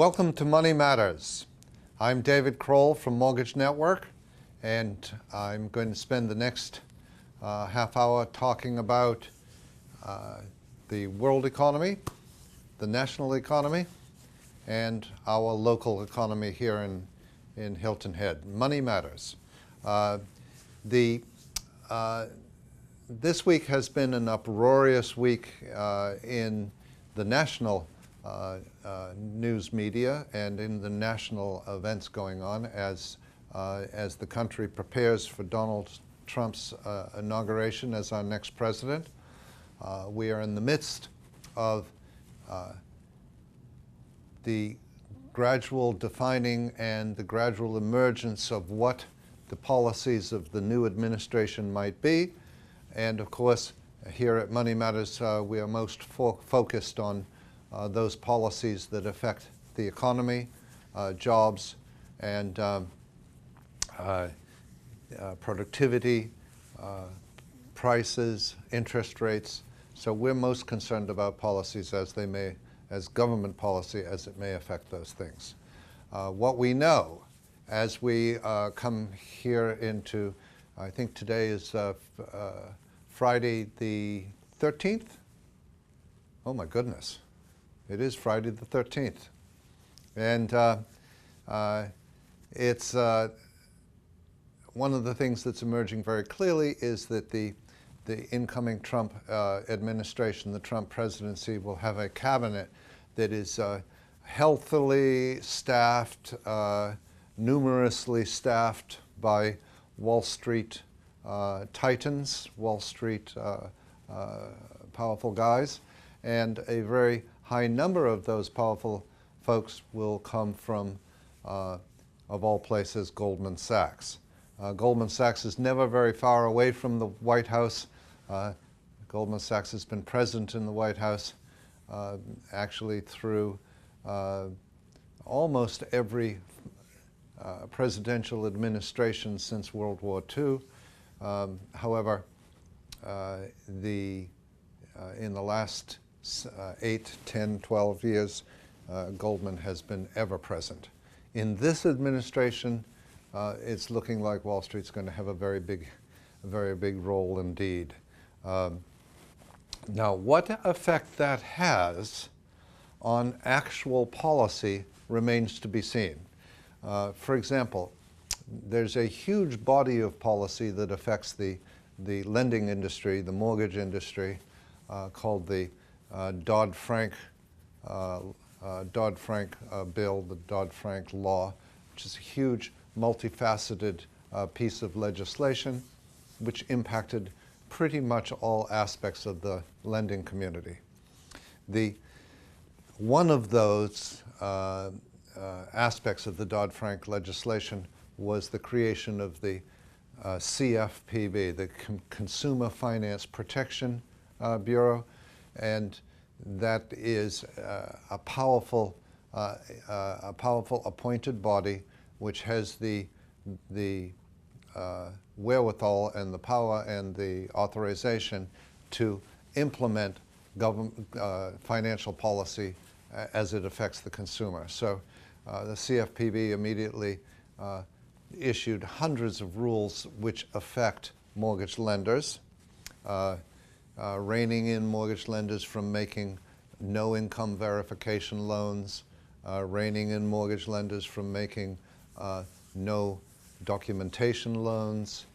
Welcome to Money Matters. I'm David Kroll from Mortgage Network, and I'm going to spend the next half hour talking about the world economy, the national economy, and our local economy here in Hilton Head. Money Matters. This week has been an uproarious week in the national news media and in the national events going on as the country prepares for Donald Trump's inauguration as our next president. We are in the midst of the gradual defining and the gradual emergence of what the policies of the new administration might be. And of course, here at Money Matters, we are most focused on those policies that affect the economy, jobs, and productivity, prices, interest rates. So we're most concerned about policies as government policy as it may affect those things. What we know as we come here into, I think today is Friday the 13th? Oh my goodness. It is Friday the 13th. And it's one of the things that's emerging very clearly is that the incoming Trump administration, the Trump presidency, will have a cabinet that is healthily staffed, numerously staffed by Wall Street titans, Wall Street powerful guys, and a very high number of those powerful folks will come from, of all places, Goldman Sachs. Goldman Sachs is never very far away from the White House. Goldman Sachs has been present in the White House actually through almost every presidential administration since World War II. However, in the last 8, 10, 12 years, Goldman has been ever present. In this administration, it's looking like Wall Street's going to have a very big role indeed. Now, what effect that has on actual policy remains to be seen. For example, there's a huge body of policy that affects the lending industry, the mortgage industry, called the Dodd-Frank bill, the Dodd-Frank law, which is a huge, multifaceted piece of legislation which impacted pretty much all aspects of the lending community. One of those aspects of the Dodd-Frank legislation was the creation of the CFPB, the Consumer Finance Protection Bureau, and that is a powerful appointed body which has the wherewithal and the power and the authorization to implement government financial policy as it affects the consumer. So the CFPB immediately issued hundreds of rules which affect mortgage lenders, reining in mortgage lenders from making no income verification loans, reining in mortgage lenders from making no documentation loans,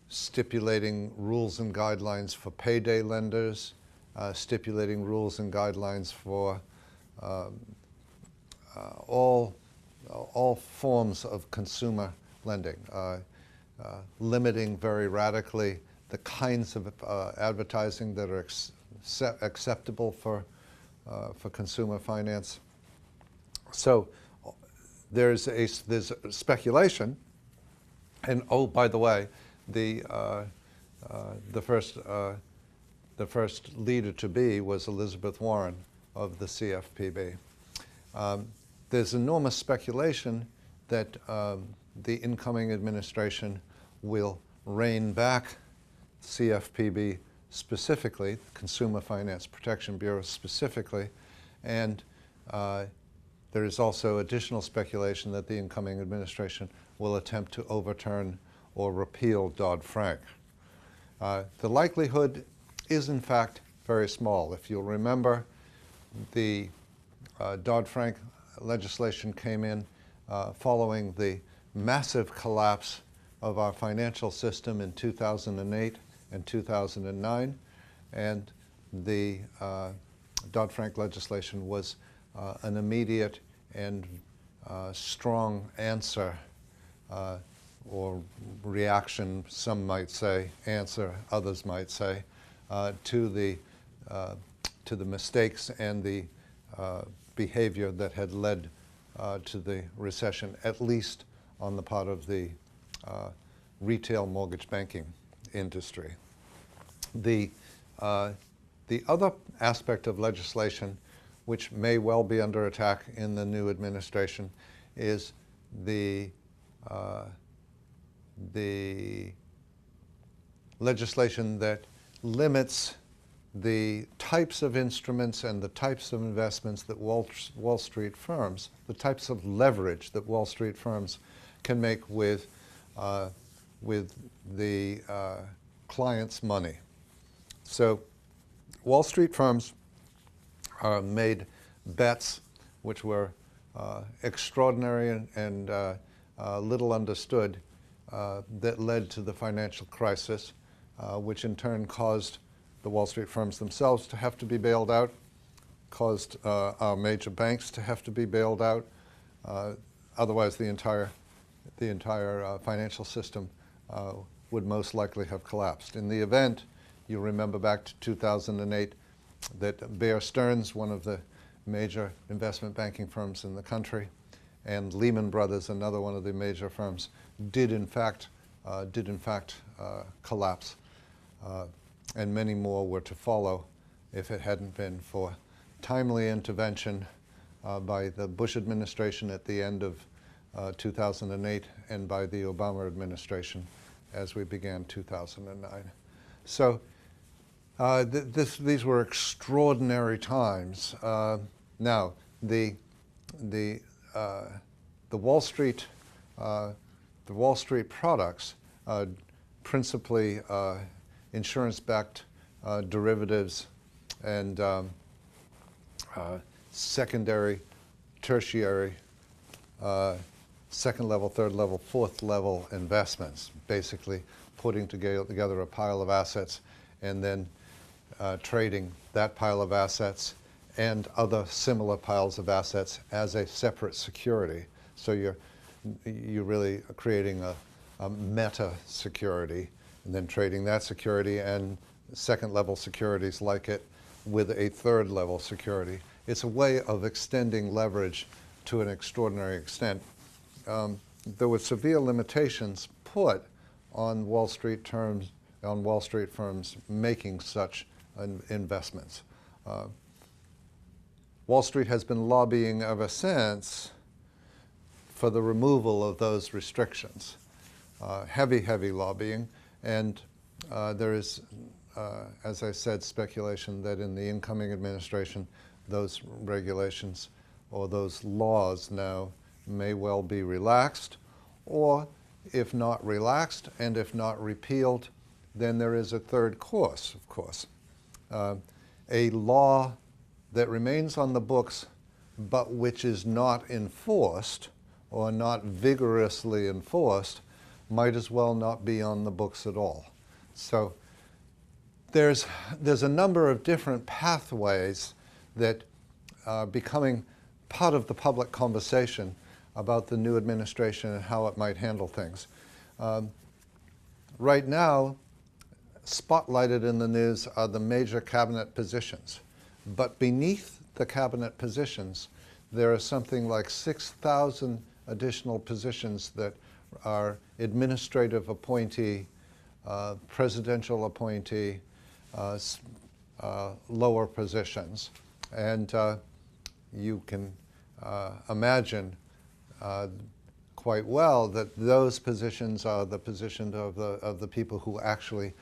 stipulating rules and guidelines for payday lenders, stipulating rules and guidelines for all forms of consumer lending, limiting very radically the kinds of advertising that are acceptable for consumer finance. So there's speculation, and oh, by the way, the first leader to be was Elizabeth Warren of the CFPB. There's enormous speculation that the incoming administration will rein back CFPB specifically, Consumer Finance Protection Bureau specifically, And there is also additional speculation that the incoming administration will attempt to overturn or repeal Dodd-Frank. The likelihood is, in fact, very small. If you'll remember, the Dodd-Frank legislation came in following the massive collapse of our financial system in 2008 and 2009, and the Dodd-Frank legislation was an immediate and strong answer or reaction, some might say, answer, others might say, to the mistakes and the behavior that had led to the recession, at least on the part of the retail mortgage banking industry. The other aspect of legislation which may well be under attack in the new administration is the legislation that limits the types of instruments and the types of investments that Wall Street firms, the types of leverage that Wall Street firms can make with the client's money. So Wall Street firms made bets which were extraordinary and little understood that led to the financial crisis, which in turn caused the Wall Street firms themselves to have to be bailed out, caused our major banks to have to be bailed out. Otherwise, the entire financial system would most likely have collapsed. In the event, you remember back to 2008, that Bear Stearns, one of the major investment banking firms in the country, and Lehman Brothers, another one of the major firms, did in fact collapse, and many more were to follow if it hadn't been for timely intervention by the Bush administration at the end of 2008 and by the Obama administration as we began 2009. So these were extraordinary times. Now, the Wall Street products, principally insurance-backed derivatives and secondary, tertiary, second level, third level, fourth level investments, basically putting together a pile of assets and then trading that pile of assets and other similar piles of assets as a separate security. So you're really creating a meta security and then trading that security and second level securities like it with a third level security. It's a way of extending leverage to an extraordinary extent. There were severe limitations put on Wall Street firms making such investments. Wall Street has been lobbying ever since for the removal of those restrictions. Heavy lobbying, and there is, as I said, speculation that in the incoming administration, those regulations or those laws now may well be relaxed, or if not relaxed and if not repealed, then there is a third course, of course. A law that remains on the books but which is not enforced or not vigorously enforced might as well not be on the books at all. So there's a number of different pathways that are becoming part of the public conversation about the new administration and how it might handle things. Right now, spotlighted in the news are the major cabinet positions. But beneath the cabinet positions, there are something like 6,000 additional positions that are administrative appointee, presidential appointee, lower positions. And you can imagine quite well that those positions are the positions of the people who actually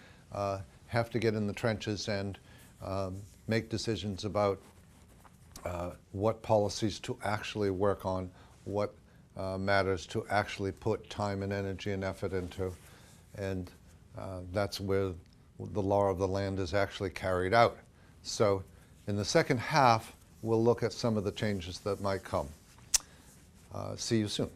have to get in the trenches and make decisions about what policies to actually work on, what matters to actually put time and energy and effort into. And that's where the law of the land is actually carried out. So in the second half, we'll look at some of the changes that might come. See you soon.